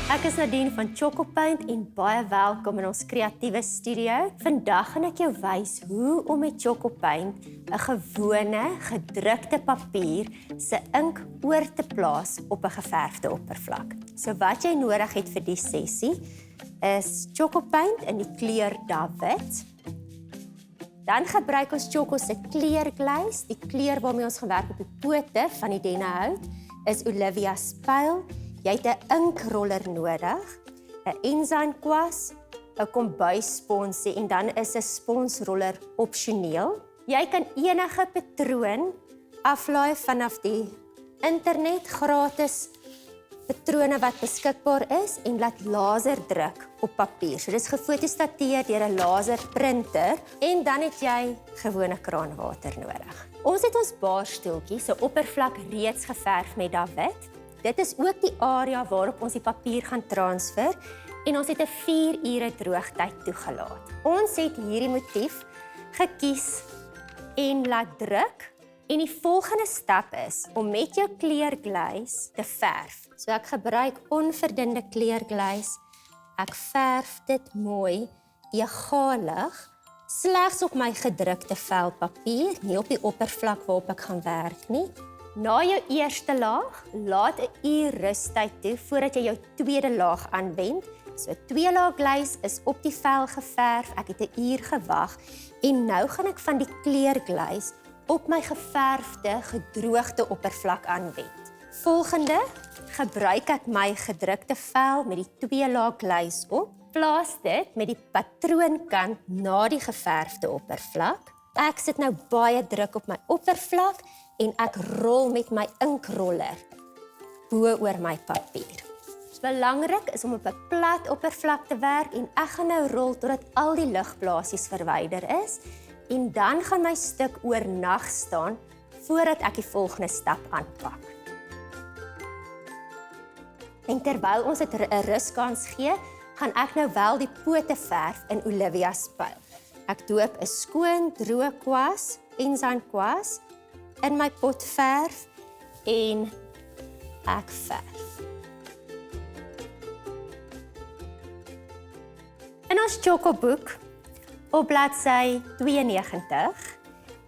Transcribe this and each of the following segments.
Ek is Nadine van Tjhoko Paint en baie welkom in ons kreatiewe studio. Vandag gaan ek jou wys hoe om met Tjhoko Paint 'n gewone gedrukte papier se ink oor te plaas op 'n geverfde oppervlak. So wat jy nodig het vir die sessie is Tjhoko Paint in die kleur wit. Dan gebruik ons Tjhoko se kleur Glaze, die kleur waarmee ons gewerk op die pote van die dennehout is Olivia spyl. Jy het 'n inkroller nodig, 'n enzyme kwas, 'n kombuissponsie en dan is 'n sponsroller opsioneel. Jy kan enige patroon aflaai vanaf die internet, gratis patrone wat beskikbaar is en laat laser druk op papier. So dis gefotostateer deur 'n laserprinter en dan het jy gewone kraanwater nodig. Ons het ons baarstoeltjie se oppervlak reeds geverf met wit. Dit is ook die area waarop ons die papier gaan transfer en ons het 'n 4 ure droogtyd toegelaat. Ons het hierdie motief gekies en laat druk en die volgende stap is om met jou kleur Glaze te verf. So ek gebruik onverdunde kleur Glaze. Ek verf dit mooi egalig slegs op my gedrukte vel papier, nie op die oppervlak waarop ek gaan werk nie. Na jou eerste laag, laat 'n uur rustyd toe voordat jy jou tweede laag aanwend. So 2 laag Glaze is op die vel geverf, ek het 'n uur gewag en nou gaan ek van die kleur Glaze op my geverfde, gedroogde oppervlak aanwend. Volgende, gebruik ek my gedrukte vel met die 2 laag Glaze op, plaas dit met die patroonkant na die geverfde oppervlak. Ek sit nou baie druk op my oppervlak en ek rol met my inkroller bo oor my papier. Dit is belangrik is om op 'n plat oppervlak te werk en ek gaan nou rol totdat al die ligblaasies verwyder is en dan gaan my stuk oornag staan voordat ek die volgende stap aanpak. En terwyl ons dit 'n ruskans gee, gaan ek nou wel die pote verf in Olivia spyl. Ek doop 'n skoon, droë kwas, enzyme kwas in my pot verf en ek verf. In ons Tjhoko boek op bladsy 92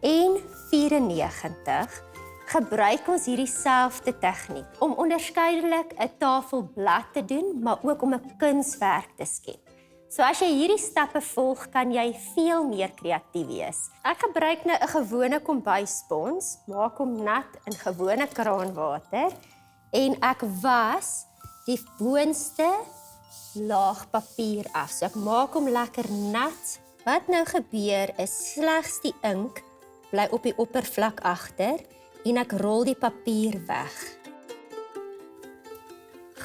en 94 gebruik ons hierdie selfde tegniek om onderskeidelik 'n tafelblad te doen, maar ook om 'n kunswerk te skep. So as jy hierdie stappe volg, kan jy veel meer kreatief wees. Ek gebruik nou 'n gewone kombuisspons, maak hom nat in gewone kraanwater en ek was die boonste laag papier af. So ek maak hom lekker nat. Wat nou gebeur is slegs die ink bly op die oppervlak agter en ek rol die papier weg.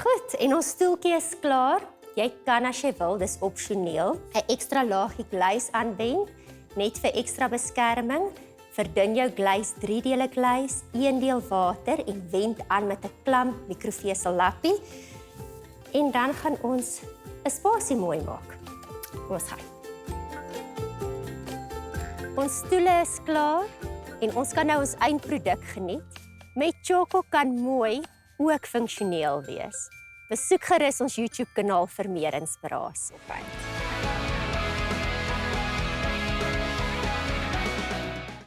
Goed, en ons stoeltjie is klaar. Jy kan as jy wil, dis opsioneel, 'n ekstra laagie Glaze aanwend, net vir ekstra beskerming. Verdun jou Glaze 3 dele Glaze, 1 deel water en wend aan met 'n klam mikrofesel lappie. En dan gaan ons 'n spasie mooi maak. Kom ons gaan. Ons stoele is klaar en ons kan nou ons eindproduk geniet. Met Tjhoko kan mooi ook funksioneel wees. Besoek gerus ons YouTube kanaal vir meer inspirasie.